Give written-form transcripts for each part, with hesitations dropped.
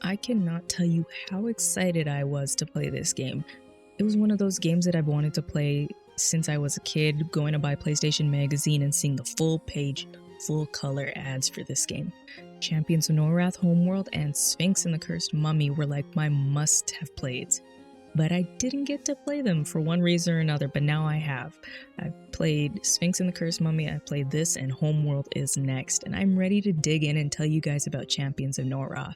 I cannot tell you how excited I was to play this game. It was one of those games that I've wanted to play since I was a kid, going to buy PlayStation Magazine and seeing the full page, full color ads for this game. Champions of Norrath, Homeworld, and Sphinx and the Cursed Mummy were like my must-have plays. But I didn't get to play them for one reason or another, but now I have. I've played Sphinx and the Cursed Mummy, I played this, and Homeworld is next, and I'm ready to dig in and tell you guys about Champions of Norrath.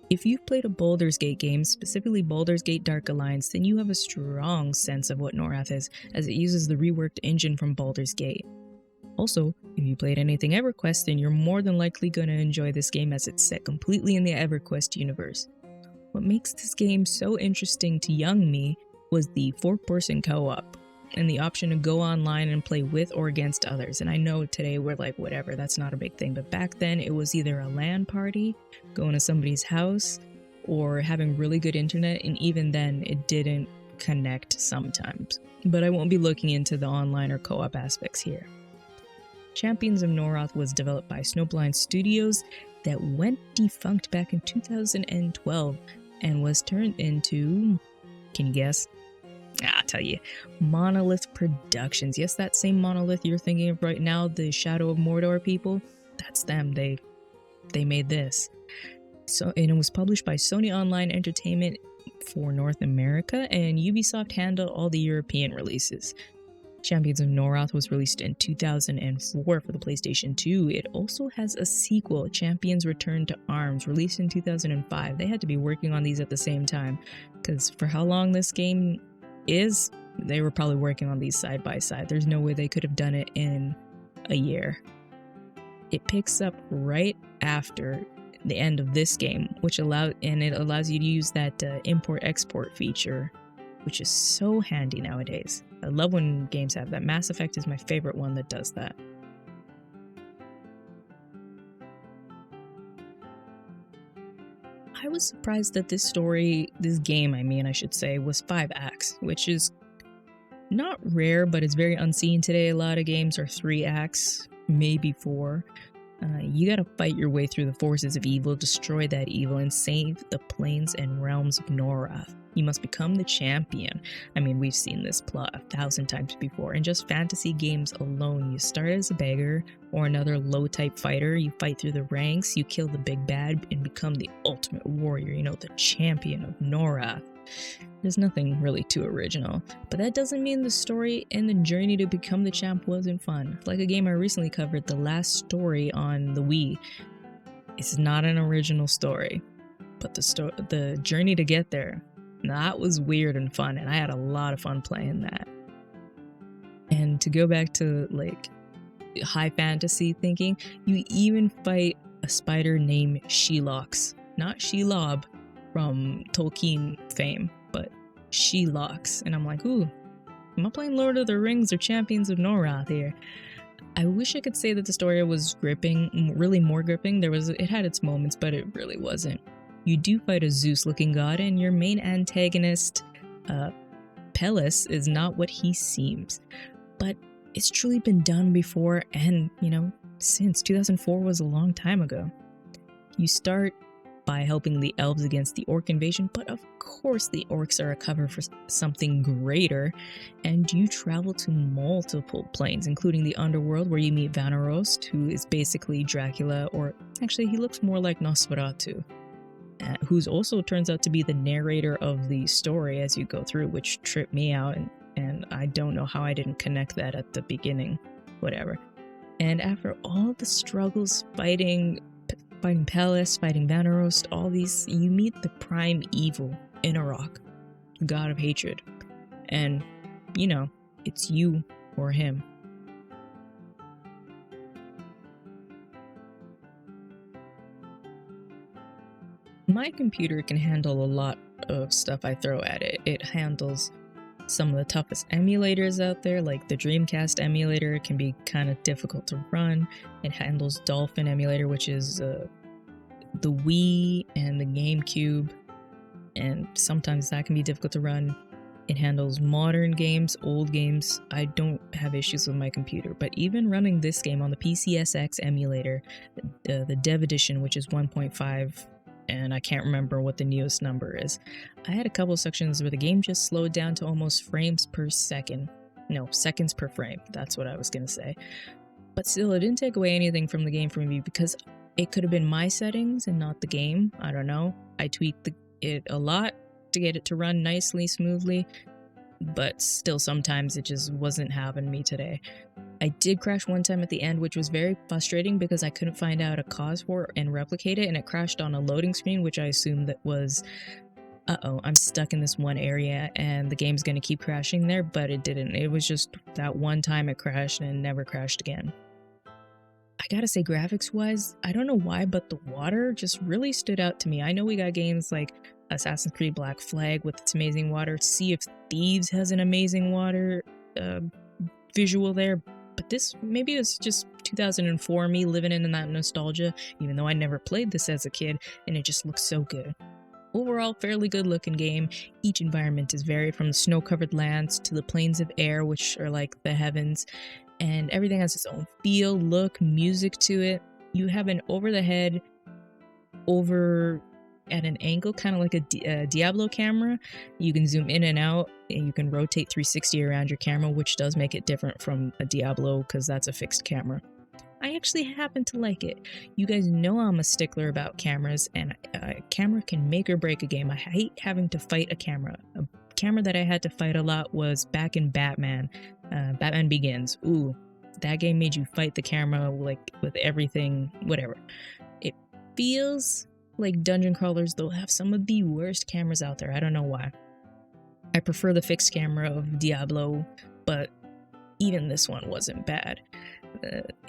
If you've played a Baldur's Gate game, specifically Baldur's Gate Dark Alliance, then you have a strong sense of what Norrath is, as it uses the reworked engine from Baldur's Gate. Also, if you played anything EverQuest, then you're more than likely going to enjoy this game as it's set completely in the EverQuest universe. What makes this game so interesting to young me was the 4-person co-op, and the option to go online and play with or against others. And I know today we're like, whatever, that's not a big thing, but back then it was either a LAN party, going to somebody's house, or having really good internet, and even then it didn't connect sometimes. But I won't be looking into the online or co-op aspects here. Champions of Norrath was developed by Snowblind Studios that went defunct back in 2012 and was turned into, can you guess? I'll tell you, Monolith Productions. Yes, that same Monolith you're thinking of right now, the Shadow of Mordor people, that's them. They made this. And it was published by Sony Online Entertainment for North America, and Ubisoft handled all the European releases. Champions of Norrath was released in 2004 for the PlayStation 2. It also has a sequel, Champions Return to Arms, released in 2005. They had to be working on these at the same time, because for how long this game is, they were probably working on these side by side. There's no way they could have done it in a year. It picks up right after the end of this game, it allows you to use that import-export feature, which is so handy nowadays. I love when games have that. Mass Effect is my favorite one that does that. I was surprised that this game, I should say, was 5 acts, which is not rare, but it's very unseen today. A lot of games are 3 acts, maybe 4. You gotta fight your way through the forces of evil, destroy that evil, and save the plains and realms of Norrath. You must become the champion. We've seen this plot 1,000 times before. In just fantasy games alone, you start as a beggar or another low-type fighter, you fight through the ranks, you kill the big bad, and become the ultimate warrior, the champion of Norrath. There's nothing really too original, but that doesn't mean the story and the journey to become the champ wasn't fun. Like a game I recently covered, The Last Story on the Wii. It's not an original story, but the journey to get there, that was weird and fun, and I had a lot of fun playing that. And to go back to high fantasy thinking, you even fight a spider named Shelox, not Shelob from Tolkien fame, but Shelox. And I'm like, ooh, am I playing Lord of the Rings or Champions of Norrath here? I wish I could say that the story was gripping, really more gripping. It had its moments, but it really wasn't. You do fight a Zeus-looking god, and your main antagonist, Pelles, is not what he seems. But it's truly been done before, and, since 2004 was a long time ago. You start by helping the elves against the orc invasion, but of course the orcs are a cover for something greater, and you travel to multiple planes, including the underworld, where you meet Vanarost, who is basically Dracula, or actually he looks more like Nosferatu, who's also turns out to be the narrator of the story as you go through, which tripped me out, and I don't know how I didn't connect that at the beginning, whatever. And after all the struggles fighting Pelles, fighting Vanarost, all these, you meet the prime evil, Inarok, god of hatred. And, it's you or him. My computer can handle a lot of stuff I throw at it. It handles some of the toughest emulators out there, like the Dreamcast emulator can be kind of difficult to run. It handles Dolphin emulator, which is the Wii and the GameCube, and sometimes that can be difficult to run. It handles modern games, old games. I don't have issues with my computer, but even running this game on the PCSX emulator, the Dev Edition, which is 1.5 and I can't remember what the newest number is. I had a couple sections where the game just slowed down to almost frames per second. No, seconds per frame. That's what I was gonna say. But still, it didn't take away anything from the game for me because it could have been my settings and not the game. I don't know. I tweaked it a lot to get it to run nicely, smoothly, but still sometimes it just wasn't having me today. I did crash one time at the end, which was very frustrating because I couldn't find out a cause for it and replicate it, and it crashed on a loading screen, which I assumed that was, uh-oh, I'm stuck in this one area and the game's gonna keep crashing there, but it didn't. It was just that one time it crashed and never crashed again. I gotta say, graphics-wise, I don't know why, but the water just really stood out to me. I know we got games like Assassin's Creed Black Flag with its amazing water. Sea of Thieves has an amazing water visual there, but this, maybe it's just 2004 me living in that nostalgia, even though I never played this as a kid, and it just looks so good. Overall, fairly good looking game. Each environment is varied, from the snow-covered lands to the plains of air, which are like the heavens, and everything has its own feel, look, music to it. You have an over-the-head, over at an angle, kind of like a Diablo camera. You can zoom in and out, and you can rotate 360 around your camera, which does make it different from a Diablo because that's a fixed camera. I actually happen to like it. You guys know I'm a stickler about cameras, and a camera can make or break a game. I hate having to fight a camera. A camera that I had to fight a lot was back in Batman. Batman Begins. Ooh, that game made you fight the camera like with everything, whatever. It feels like dungeon crawlers, though, have some of the worst cameras out there. I don't know why. I prefer the fixed camera of Diablo, but even this one wasn't bad.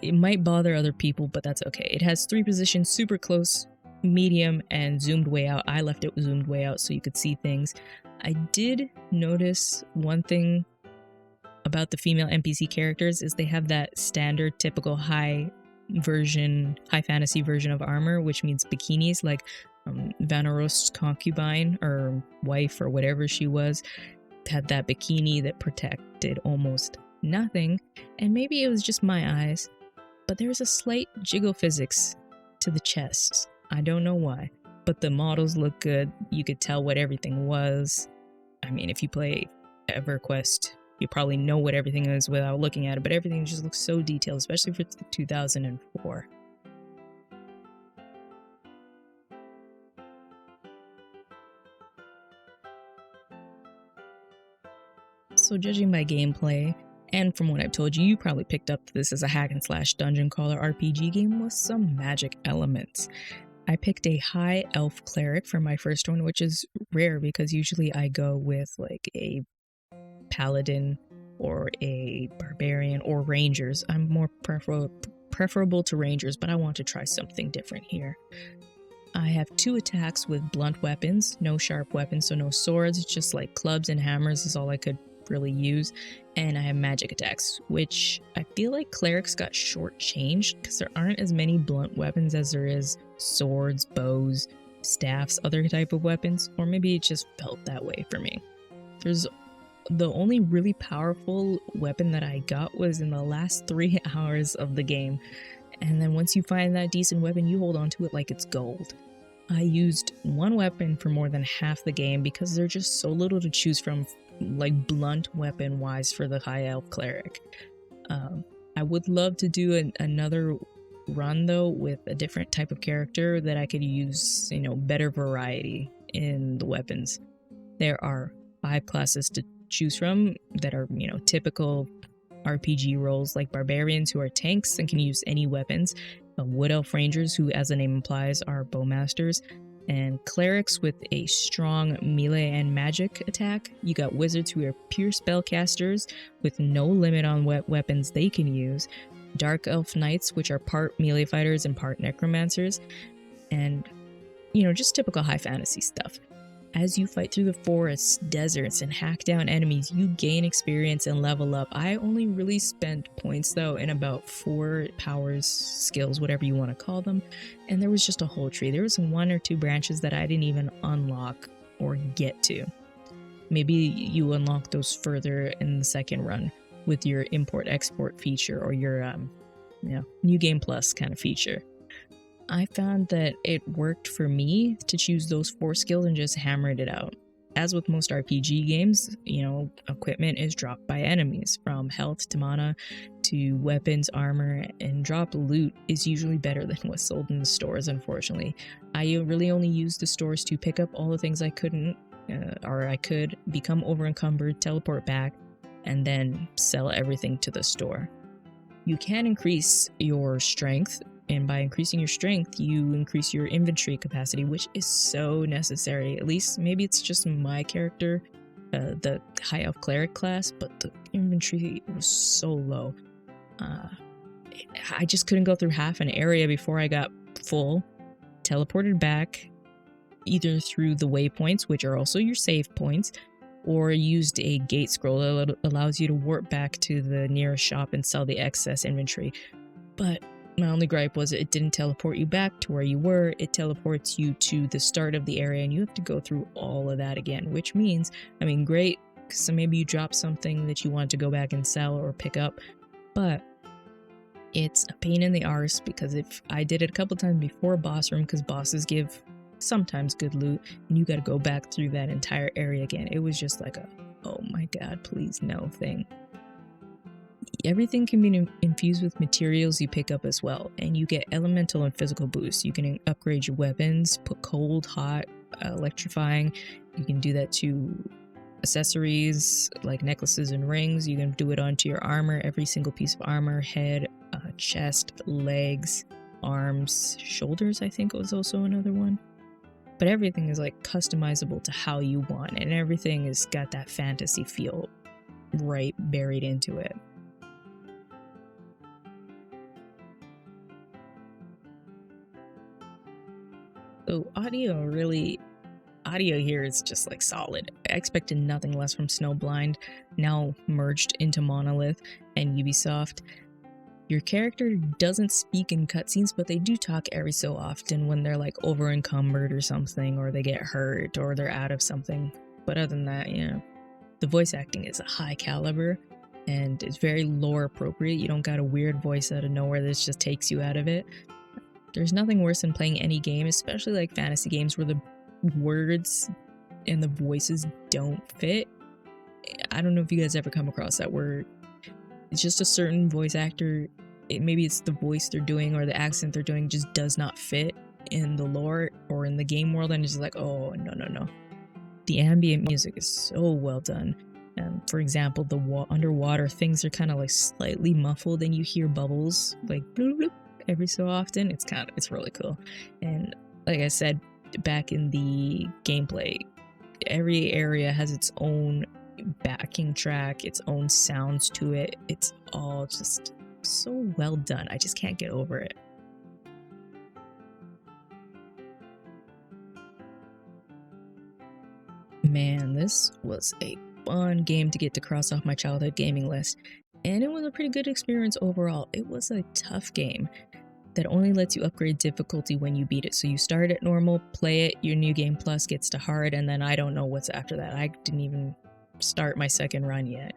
It might bother other people, but that's okay. It has 3 positions: super close, medium, and zoomed way out. I left it zoomed way out so you could see things. I did notice one thing about the female NPC characters is they have that standard typical high fantasy version of armor, which means bikinis, like Vanarost's concubine or wife or whatever she was had that bikini that protected almost nothing, and maybe it was just my eyes, but there was a slight jiggle physics to the chests. I don't know why, but the models look good. You could tell what everything was. I mean, if you play EverQuest, you probably know what everything is without looking at it, but everything just looks so detailed, especially for 2004. So judging by gameplay, and from what I've told you, you probably picked up this as a hack and slash dungeon crawler RPG game with some magic elements. I picked a high elf cleric for my first one, which is rare because usually I go with like a paladin or a barbarian or rangers. I'm more preferable to rangers, but I want to try something different here. I have 2 attacks with blunt weapons, no sharp weapons, so no swords, just like clubs and hammers is all I could really use. And I have magic attacks, which I feel like clerics got shortchanged because there aren't as many blunt weapons as there is swords, bows, staffs, other type of weapons, or maybe it just felt that way for me. The only really powerful weapon that I got was in the last 3 hours of the game, and then once you find that decent weapon, you hold on to it like it's gold. I used one weapon for more than half the game because there's just so little to choose from, like blunt weapon wise, for the high elf cleric. I would love to do another run though with a different type of character that I could use, better variety in the weapons. There are 5 classes to choose from that are, typical RPG roles, like barbarians who are tanks and can use any weapons, wood elf rangers who, as the name implies, are bowmasters, and clerics with a strong melee and magic attack. You got wizards who are pure spellcasters with no limit on what weapons they can use, dark elf knights, which are part melee fighters and part necromancers, and just typical high fantasy stuff. As you fight through the forests, deserts, and hack down enemies, you gain experience and level up. I only really spent points though in about 4 powers, skills, whatever you want to call them, and there was just a whole tree. There was 1 or 2 branches that I didn't even unlock or get to. Maybe you unlock those further in the second run with your import-export feature or your New Game Plus kind of feature. I found that it worked for me to choose those 4 skills and just hammered it out. As with most RPG games, equipment is dropped by enemies, from health to mana to weapons, armor, and dropped loot is usually better than what's sold in the stores, unfortunately. I really only used the stores to pick up all the things I couldn't, or I could, become over encumbered, teleport back, and then sell everything to the store. You can increase your strength, and by increasing your strength, you increase your inventory capacity, which is so necessary. At least maybe it's just my character, the High Elf Cleric class, but the inventory was so low. I just couldn't go through half an area before I got full, teleported back, either through the waypoints, which are also your save points, or used a gate scroll that allows you to warp back to the nearest shop and sell the excess inventory. But my only gripe was it didn't teleport you back to where you were. It teleports you to the start of the area, and you have to go through all of that again, which means, great, so maybe you drop something that you want to go back and sell or pick up, but it's a pain in the arse, because if I did it a couple times before boss room, because bosses give sometimes good loot, and you got to go back through that entire area again. It was just like a, oh my god, please no thing. Everything can be infused with materials you pick up as well, and you get elemental and physical boosts. You can upgrade your weapons, put cold, hot, electrifying. You can do that to accessories like necklaces and rings. You can do it onto your armor, every single piece of armor, head, chest, legs, arms, shoulders, I think was also another one. But everything is like customizable to how you want, and everything has got that fantasy feel right buried into it. So audio here is just like solid. I expected nothing less from Snowblind, now merged into Monolith and Ubisoft. Your character doesn't speak in cutscenes, but they do talk every so often when they're like over encumbered or something, or they get hurt, or they're out of something. But other than that, the voice acting is a high caliber, and it's very lore appropriate. You don't got a weird voice out of nowhere that just takes you out of it. There's nothing worse than playing any game, especially like fantasy games, where the words and the voices don't fit. I don't know if you guys ever come across that, where it's just a certain voice actor, maybe it's the voice they're doing or the accent they're doing just does not fit in the lore or in the game world, and it's just like, oh, no. The ambient music is so well done. For example, the underwater things are kind of like slightly muffled, and you hear bubbles like bloop, bloop, every so often. It's really cool. And like I said back in the gameplay, every area has its own backing track, its own sounds to it. It's all just so well done. I just can't get over it. Man, this was a fun game to get to cross off my childhood gaming list, and it was a pretty good experience overall. It was a tough game that only lets you upgrade difficulty when you beat it. So you start at normal, play it, your new game plus gets to hard, and then I don't know what's after that. I didn't even start my second run yet.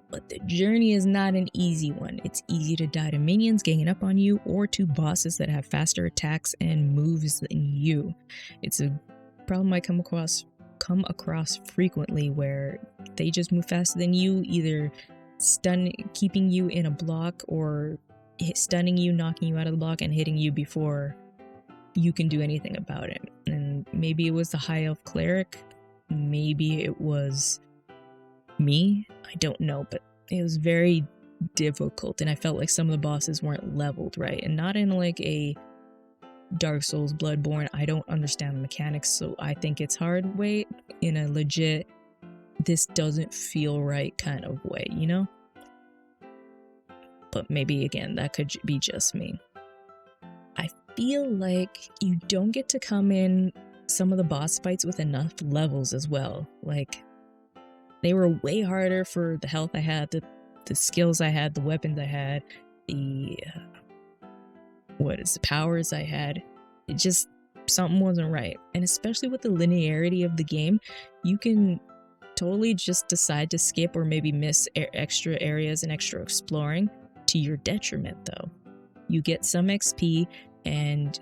But the journey is not an easy one. It's easy to die to minions ganging up on you, or to bosses that have faster attacks and moves than you. It's a problem I come across frequently, where they just move faster than you, either keeping you in a block, or stunning you, knocking you out of the block, and hitting you before you can do anything about it. And maybe it was the High Elf Cleric, maybe it was me, I don't know, but it was very difficult, and I felt like some of the bosses weren't leveled right, and not in like a Dark Souls, Bloodborne, I don't understand the mechanics, so I think it's hard way, in a legit, this doesn't feel right kind of way, But maybe, again, that could be just me. I feel like you don't get to come in some of the boss fights with enough levels as well. Like, they were way harder for the health I had, the skills I had, the weapons I had, the powers I had. It just, something wasn't right. And especially with the linearity of the game, you can totally just decide to skip or maybe miss extra areas and extra exploring, to your detriment though. You get some XP, and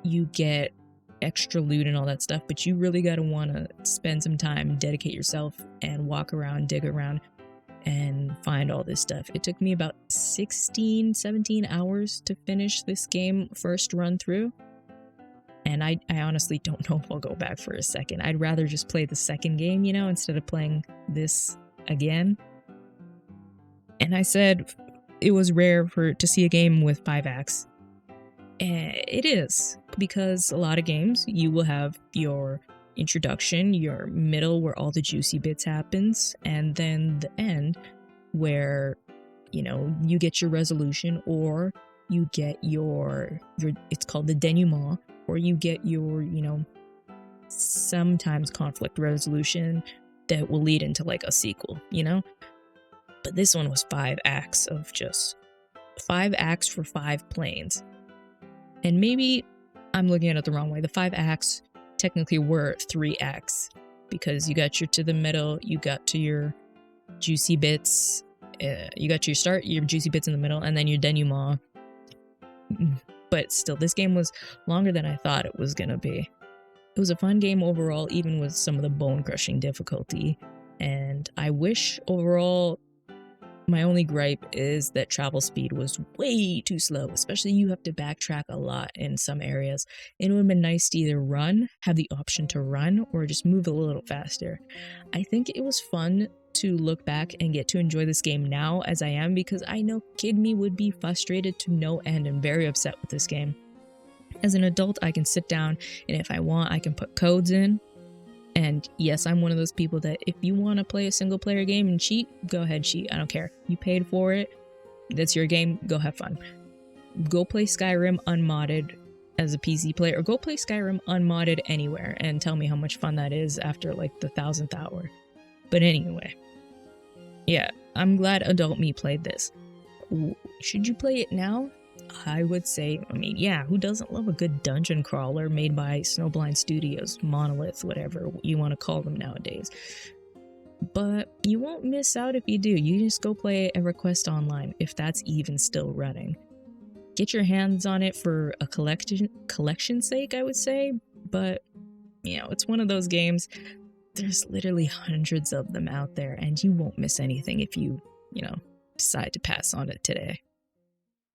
you get extra loot and all that stuff, but you really gotta wanna spend some time, dedicate yourself, and walk around, dig around, and find all this stuff. It took me about 16, 17 hours to finish this game first run through. And I honestly don't know if I'll go back for a second. I'd rather just play the second game, you know, instead of playing this again. And I said it was rare to see a game with 5 acts. It is, because a lot of games you will have your introduction, your middle where all the juicy bits happens, and then the end where, you know, you get your resolution, or you get your it's called the denouement, or you get your, you know, sometimes conflict resolution that will lead into like a sequel, you know? But this one was 5 acts of just 5 acts for 5 planes. And maybe I'm looking at it the wrong way. The 5 acts technically were 3 acts, because you got your to the middle, you got to your juicy bits, you got your start, your juicy bits in the middle, and then your denouement. But still, this game was longer than I thought it was gonna be. It was a fun game overall, even with some of the bone-crushing difficulty. And I wish overall, my only gripe is that travel speed was way too slow, especially you have to backtrack a lot in some areas. It would have been nice to either have the option to run, or just move a little faster. I think it was fun to look back and get to enjoy this game now as I am, because I know kid me would be frustrated to no end and very upset with this game. As an adult, I can sit down, and if I want, I can put codes in. And yes, I'm one of those people that if you want to play a single player game and cheat, go ahead, cheat. I don't care. You paid for it. That's your game. Go have fun. Go play Skyrim unmodded as a PC player, or go play Skyrim unmodded anywhere and tell me how much fun that is after like the 1000th hour. But anyway, yeah, I'm glad adult me played this. Should you play it now? I would say, I mean, yeah, who doesn't love a good dungeon crawler made by Snowblind Studios, Monolith, whatever you want to call them nowadays. But you won't miss out if you do. You just go play EverQuest Online, if that's even still running. Get your hands on it for a collection's sake, I would say. But, you know, it's one of those games, there's literally hundreds of them out there, and you won't miss anything if you, you know, decide to pass on it today.